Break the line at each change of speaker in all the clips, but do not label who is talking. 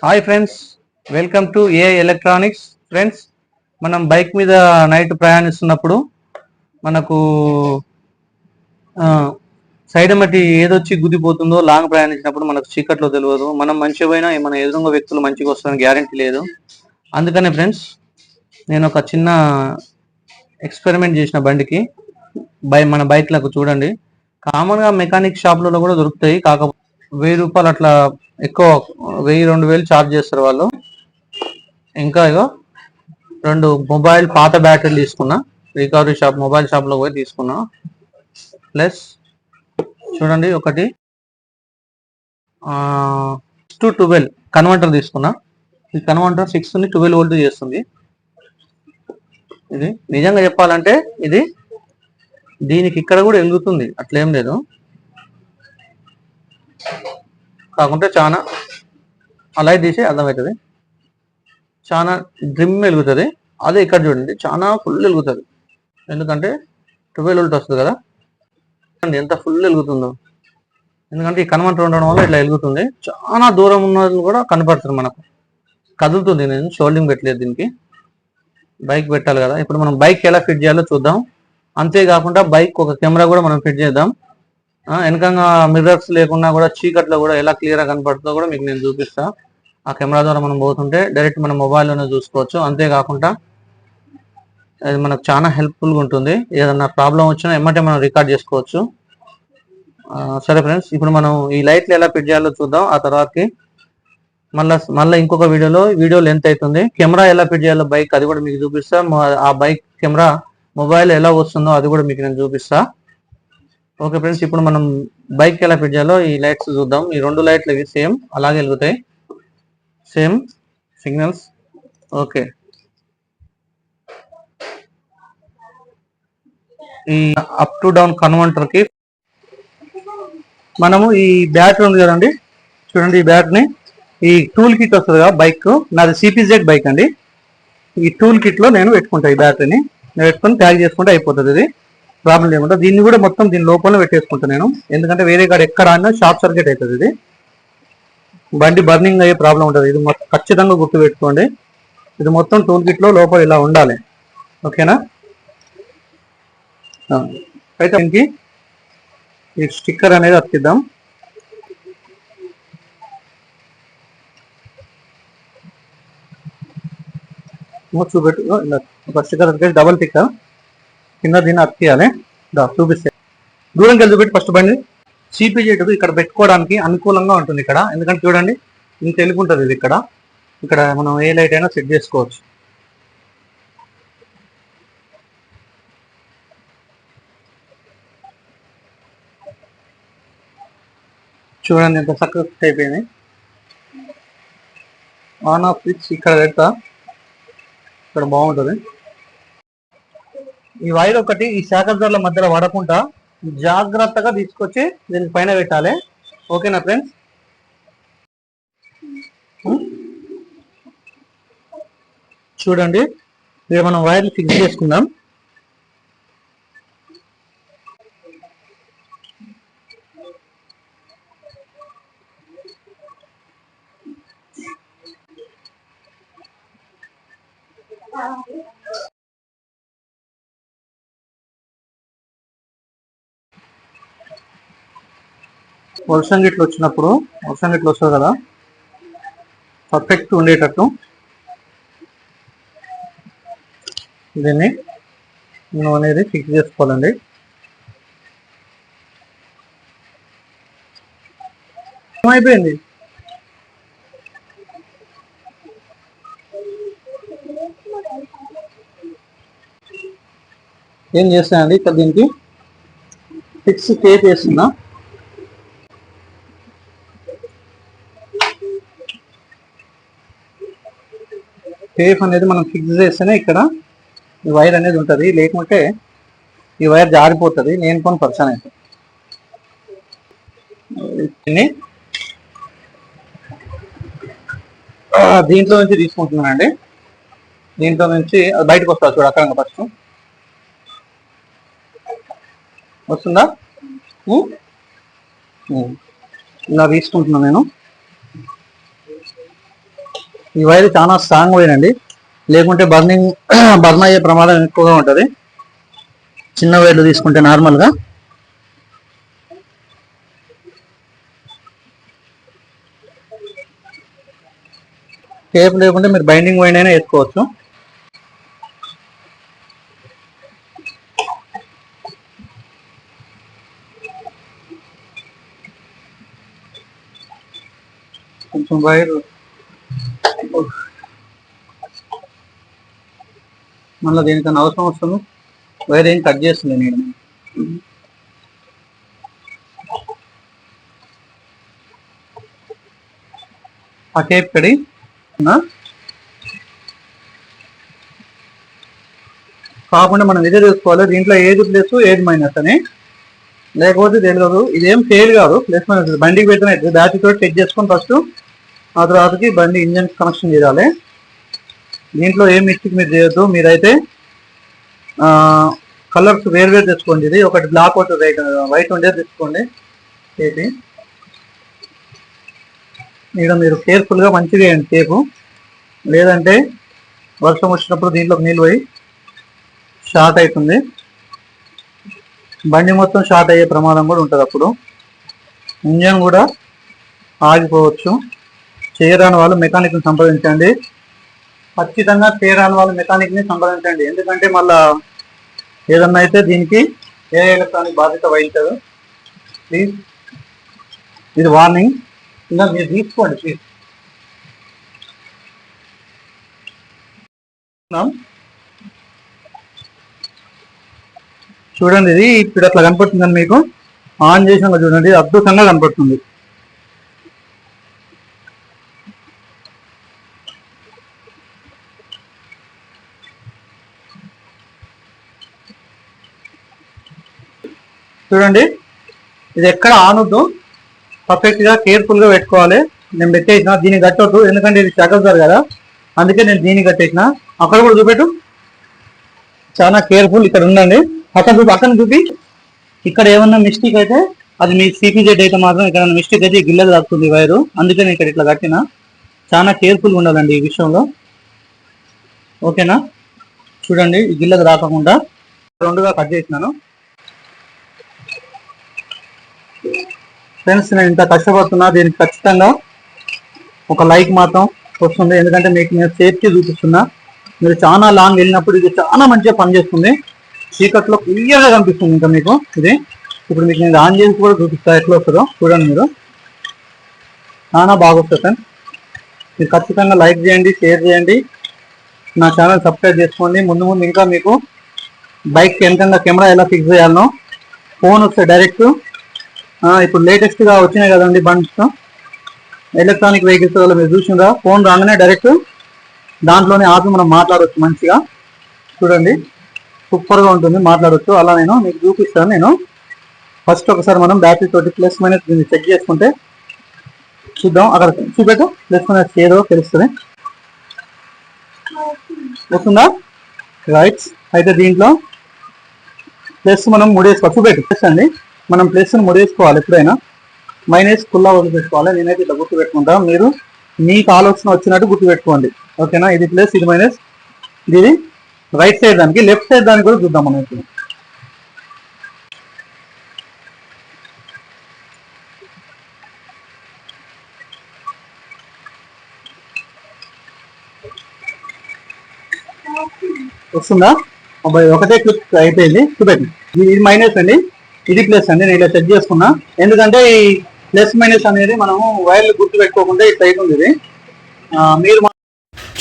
Hi friends, welcome to AI electronics. Friends, మనం bike మీద night ప్రయాణిస్తున్నప్పుడు మనకు సైడ్ మట్టి ఏదొచ్చి గుద్దిపోతుందో లాంగ్ ప్రయాణించినప్పుడు మనకు చీకట్లో తెలియదు. మనం మంచిగా పోయినా మన ఎదురుంగ వ్యక్తులు మంచిగా వస్తారని గ్యారంటీ లేదు. అందుకనే ఫ్రెండ్స్, నేను ఒక చిన్న ఎక్స్పెరిమెంట్ చేసిన బండికి మన బైక్లకు చూడండి. కామన్గా మెకానిక్ షాప్లలో కూడా దొరుకుతాయి, కాకపోతే ₹1000 అట్లా ఎక్కువ, 1000-2000 ఛార్జ్ చేస్తారు వాళ్ళు. ఇంకా ఇగో 2 మొబైల్ పాత బ్యాటరీలు తీసుకున్నా, రికవరీ షాప్ మొబైల్ షాప్లో పోయి తీసుకున్నా. ప్లస్ చూడండి, ఒకటి 6-12 కన్వర్టర్ తీసుకున్నా. ఈ కన్వర్టర్ 6 ని 12 వోల్ట్ చేస్తుంది. ఇది నిజంగా చెప్పాలంటే ఇది దీనికి ఇక్కడ కూడా వెలుగుతుంది, అట్లేం లేదు. కాకుంటే చాలా ఆ లైట్ తీసి అర్థమవుతుంది, చాలా డ్రిమ్ వెలుగుతుంది. అదే ఇక్కడ చూడండి, చాలా ఫుల్ వెలుగుతుంది. ఎందుకంటే 12 వోల్ట్ వస్తుంది కదా, ఎంత ఫుల్ వెలుగుతుందో. ఎందుకంటే ఈ కన్వర్టర్ ఉండడం వల్ల ఇట్లా వెలుగుతుంది. చాలా దూరం ఉన్నది కూడా కనపడుతుంది మనకు, కదులుతుంది. నేను షోల్డింగ్ పెట్టలేదు దీనికి, బైక్ పెట్టాలి కదా. ఇప్పుడు మనం బైక్ ఎలా ఫిట్ చేయాలో చూద్దాం. అంతేకాకుండా బైక్ ఒక కెమెరా కూడా మనం ఫిట్ చేద్దాం. వెనకంగా మిర్రర్స్ లేకుండా కూడా చీకట్లో కూడా ఎలా క్లియర్గా కనపడుతుందో కూడా మీకు నేను చూపిస్తా. ఆ కెమెరా ద్వారా మనం పోతుంటే డైరెక్ట్ మన మొబైల్లోనే చూసుకోవచ్చు. అంతేకాకుండా అది మనకు చాలా హెల్ప్ఫుల్గా ఉంటుంది. ఏదన్నా ప్రాబ్లం వచ్చినా ఎమ్మటే మనం రికార్డ్ చేసుకోవచ్చు. సరే ఫ్రెండ్స్, ఇప్పుడు మనం ఈ లైట్లు ఎలా ఫిట్ చేయాలో చూద్దాం. ఆ తర్వాతకి మళ్ళీ ఇంకొక వీడియో లెంత్ అవుతుంది. కెమెరా ఎలా ఫిట్ చేయాలో బైక్, అది కూడా మీకు చూపిస్తా. ఆ బైక్ కెమెరా మొబైల్ ఎలా వస్తుందో అది కూడా మీకు నేను చూపిస్తా. ఓకే ఫ్రెండ్స్, ఇప్పుడు మనం బైక్ ఎలా ఫిట్ చేయాలో ఈ లైట్స్ చూద్దాం. ఈ 2 లైట్లు ఇవి సేమ్ అలాగే వెలుగుతాయి, సేమ్ సిగ్నల్స్. ఓకే, ఈ అప్ టు డౌన్ కన్వర్టర్ కి మనము ఈ బ్యాటరీ ఉంది కదండి, చూడండి. ఈ బ్యాటరీని ఈ టూల్ కిట్ వస్తుంది కదా, బైక్ నాది CPZ బైక్ అండి. ఈ టూల్ కిట్ లో నేను పెట్టుకుంటా. ఈ బ్యాటరీని నేను పెట్టుకుని ట్యాగ్ చేసుకుంటే అయిపోతుంది. ఇది ప్రాబ్లం లేకుండా దీన్ని కూడా మొత్తం దీని లోపల పెట్టేసుకుంటాను నేను. ఎందుకంటే వేరే కాడ ఎక్కడ ఆడినా షార్ట్ సర్క్యూట్ అవుతుంది. ఇది బండి బర్నింగ్ అయ్యే ప్రాబ్లం ఉంటుంది. ఇది ఖచ్చితంగా గుర్తు పెట్టుకోండి. ఇది మొత్తం టూల్ కిట్ లో లోపల ఇలా ఉండాలి. ఓకేనా? అయితే దీనికి ఈ స్టిక్కర్ అనేది అతికిద్దాం. చూపెట్టు, ఒక స్టిక్కర్ అతికేసి డబల్ టిక్ కింద దీన్ని అతికియాలి. చూపిస్తే దూరంకి వెళ్ళి చూపెట్టి ఫస్ట్ బండి. CPZ ఇక్కడ పెట్టుకోవడానికి అనుకూలంగా ఉంటుంది ఇక్కడ. ఎందుకంటే చూడండి, ఇంత తెలుగుంటుంది ఇది. ఇక్కడ మనం ఏ లైట్ అయినా సెట్ చేసుకోవచ్చు. చూడండి ఎంత చక్కగా ఫిట్ అయిపోయింది. ఆన్ ఆఫ్ స్విచ్ ఇక్కడ పెడతా, ఇక్కడ బాగుంటుంది. ఈ వైర్ ఒకటి ఈ శాఖల మధ్యలో పడకుండా జాగ్రత్తగా తీసుకొచ్చి దీని పైన పెట్టాలి. ఓకేనా ఫ్రెండ్స్? చూడండి, ఇక్కడ మనం వైర్లు ఫిక్స్ చేసుకుందాం. వర్షం గిట్లు వచ్చినప్పుడు, వర్షం గిట్లు వస్తుంది కదా, పర్ఫెక్ట్ ఉండేటట్టు దీన్ని మనం అనేది ఫిక్స్ చేసుకోవాలండి. ఏమైపోయింది? ఏం చేస్తానండి, ఇక్కడ దీనికి ఫిక్స్ టేప్ వేస్తున్నా. టేప్ అనేది మనం ఫిక్స్ చేస్తేనే ఇక్కడ ఈ వైర్ అనేది ఉంటుంది. లేకుంటే ఈ వైర్ జారిపోతుంది, నేను కొన్ని పర్సన్ అయితే. దీంట్లో నుంచి తీసుకుంటున్నానండి. దీంట్లో నుంచి అది బయటకు వస్తుంది చూడ, అక్కడ ఫస్ట్ వస్తుందా? ఇలా తీసుకుంటున్నాను నేను. ఈ వైర్ చాలా స్ట్రాంగ్ వైర్ అండి, లేకుంటే బర్న్ అయ్యే ప్రమాదం ఎక్కువగా ఉంటుంది. చిన్న వైర్లు తీసుకుంటే నార్మల్గా టేప్ లేకుంటే మీరు బైండింగ్ వైర్ అయినా వేసుకోవచ్చు. కొంచెం వైర్ మళ్ళీ దేనికన్నా అవసరం వస్తుంది, వైర్ ఏం కట్ చేస్తుంది నేను. ఆ టేప్ కడి కాకుండా మనం ఇదే చూసుకోవాలి, దీంట్లో ఏది ప్లస్ ఏది మైనస్ అని, లేకపోతే తెలియదు. ఇదేం ఫెయిల్ కాదు, ప్లస్ మైనస్ బండికి పెట్టిన బ్యాటరీ తోటి చెక్ చేసుకొని ఫస్ట్, ఆ తర్వాతకి బండి ఇంజన్ కనెక్షన్ చేయాలి. దీంట్లో ఏం మిస్టేక్ మీరు చేయొద్దు. మీరైతే కలర్స్ వేరు తెచ్చుకోండి. ఇది ఒకటి బ్లాక్ ఒకటి వైట్ ఉండేది తెచ్చుకోండి. టేప్ ఇక్కడ మీరు కేర్ఫుల్గా మంచిగా వేయండి టేపు, లేదంటే వర్షం వచ్చినప్పుడు దీంట్లోకి నీళ్ళు పోయి షార్ట్ అవుతుంది, బండి మొత్తం షార్ట్ అయ్యే ప్రమాదం కూడా ఉంటుంది. అప్పుడు ఇంజన్ కూడా ఆగిపోవచ్చు. చేయరాని వాళ్ళు మెకానిక్ని సంప్రదించండి. ఖచ్చితంగా చేయరాని వాళ్ళు మెకానిక్ని సంప్రదించండి. ఎందుకంటే మళ్ళా ఏదన్నా అయితే దీనికి ఏ ఎలక్ట్రానిక్ బాధ్యత వహించదు. ప్లీజ్, ఇది వార్నింగ్. ఇంకా మీరు తీసుకోండి ప్లీజ్. చూడండి, ఇది ఇప్పుడు అట్లా కనపడుతుందని మీకు ఆన్ చేసినాక చూడండి, అద్భుతంగా కనపడుతుంది. చూడండి, ఇది ఎక్కడ ఆనొద్దు, పర్ఫెక్ట్గా కేర్ఫుల్గా పెట్టుకోవాలి. నేను పెట్టేసిన దీన్ని కట్టొద్దు, ఎందుకంటే ఇది చక్కవుతారు కదా, అందుకే నేను దీన్ని కట్టేసిన. అక్కడ కూడా చూపెట్టు, చాలా కేర్ఫుల్. ఇక్కడ ఉండండి, అక్కడ చూపి. ఇక్కడ ఏమన్నా మిస్టేక్ అయితే అది మీ సిపిజెడ్ అయితే మాత్రం ఇక్కడ మిస్టేక్ అయితే గిల్లలు తాకుతుంది వైరు, అందుకే నేను ఇక్కడ ఇట్లా కట్టిన. చాలా కేర్ఫుల్గా ఉండాలండి ఈ విషయంలో, ఓకేనా? చూడండి, ఈ గిల్లలు రాకుండా రెండుగా కట్ చేసినాను. ఫ్రెండ్స్, నేను ఇంత కష్టపడుతున్నా, దీనికి ఖచ్చితంగా ఒక లైక్ మాత్రం వస్తుంది, ఎందుకంటే మీకు నేను సేఫ్టీ చూపిస్తున్నా. మీరు చాలా లాంగ్ వెళ్ళినప్పుడు ఇది చాలా మంచిగా పనిచేస్తుంది. చీకట్లో క్లియర్గా కనిపిస్తుంది. ఇంకా మీకు ఇది ఇప్పుడు మీకు నేను ఆన్ చేసి కూడా చూపిస్తా ఎట్లా వస్తుందో చూడండి. మీరు చాలా బాగా వస్తుంది ఫ్రెండ్స్. మీరు ఖచ్చితంగా లైక్ చేయండి, షేర్ చేయండి, నా ఛానల్ సబ్స్క్రైబ్ చేసుకోండి. ముందు ముందు ఇంకా మీకు బైక్ వెనకంగా కెమెరా ఎలా ఫిక్స్ చేయాలనో, ఫోన్ వస్తే డైరెక్ట్ ఇప్పుడు లేటెస్ట్గా వచ్చినాయి కదండి బండ్స్, ఎలక్ట్రానిక్ వెహికల్స్ వల్ల మీరు చూసిందా, ఫోన్ రాగానే డైరెక్ట్ దాంట్లోనే ఆపి మనం మాట్లాడవచ్చు మంచిగా. చూడండి, సూపర్గా ఉంటుంది, మాట్లాడవచ్చు. అలా నేను మీకు చూపిస్తాను. నేను ఫస్ట్ ఒకసారి మనం బ్యాటరీ తోటి ప్లస్ మైనస్ దీన్ని చెక్ చేసుకుంటే చూద్దాం. అక్కడ చూపెట్టు, ప్లస్ మైనస్ ఏదో తెలుస్తుంది. వస్తుందా? రైట్. అయితే దీంట్లో ప్లస్ మనం ముడేసుకోవాలి. చూపెట్టు ప్లస్ అండి, మనం ప్లస్ని ముడేసుకోవాలి. ఎప్పుడైనా మైనస్ ఫుల్లా వదిలిపెట్టుకోవాలి. నేనైతే ఇట్లా గుర్తు పెట్టుకుంటా, మీరు మీకు ఆలోచన వచ్చినట్టు గుర్తు పెట్టుకోండి, ఓకేనా? ఇది ప్లస్, ఇది మైనస్. ఇది రైట్ సైడ్ దానికి, లెఫ్ట్ సైడ్ దానికి కూడా చూద్దాం మనం ఇప్పుడు. వస్తుందా? అబ్బాయి ఒకటే క్లిక్ అయిపోయింది. చూపెట్టి, ఇది మైనస్ అండి, ఇది ప్లస్ అండి. నేను ఇలా చెక్ చేసుకున్నా, ఎందుకంటే ఈ ప్లస్ మైనస్ అనేది మనము వైర్లు గుర్తు పెట్టుకోకుండా ఇట్లా అవుతుంది. ఇది మీరు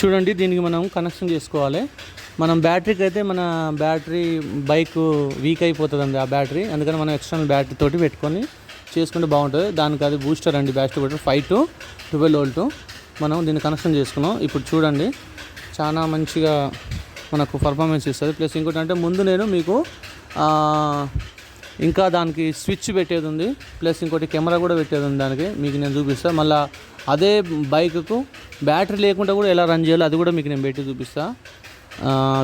చూడండి, దీనికి మనం కనెక్షన్ చేసుకోవాలి. మనం బ్యాటరీకి అయితే మన బ్యాటరీ బైక్ వీక్ అయిపోతుందండి ఆ బ్యాటరీ, అందుకని మనం ఎక్స్టర్నల్ బ్యాటరీ తోటి పెట్టుకొని చేసుకుంటే బాగుంటుంది. దానికి అది బూస్టర్ అండి, బ్యాటరీ బూస్టర్ 5 to 12 వోల్ట్. మనం దీన్ని కనెక్షన్ చేసుకున్నాం. ఇప్పుడు చూడండి, చాలా మంచిగా మనకు పర్ఫార్మెన్స్ ఇస్తుంది. ప్లస్ ఇంకోటి అంటే ముందు నేను మీకు ఇంకా దానికి స్విచ్ పెట్టేది ఉంది, ప్లస్ ఇంకోటి కెమెరా కూడా పెట్టేది ఉంది. దానికి మీకు నేను చూపిస్తాను. మళ్ళీ అదే బైక్కు బ్యాటరీ లేకుండా కూడా ఎలా రన్ చేయాలో అది కూడా మీకు నేను పెట్టి చూపిస్తాను.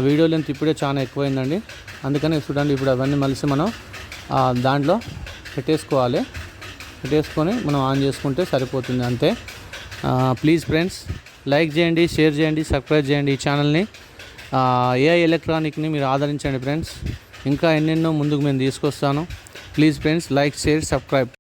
వీడియో లెంత్ ఇప్పుడే చాలా ఎక్కువైందండి, అందుకని చూడండి. ఇప్పుడు అవన్నీ మలిసి మనం దాంట్లో పెట్టేసుకొని మనం ఆన్ చేసుకుంటే సరిపోతుంది, అంతే. ప్లీజ్ ఫ్రెండ్స్, లైక్ చేయండి, షేర్ చేయండి, సబ్స్క్రైబ్ చేయండి ఈ ఛానల్ని. ఏఐ ఎలక్ట్రానిక్ని మీరు ఆదరించండి ఫ్రెండ్స్. ఇంకా ఎన్నెన్నో ముందుకు నేను తీసుకొస్తాను. Please friends, like, share, subscribe.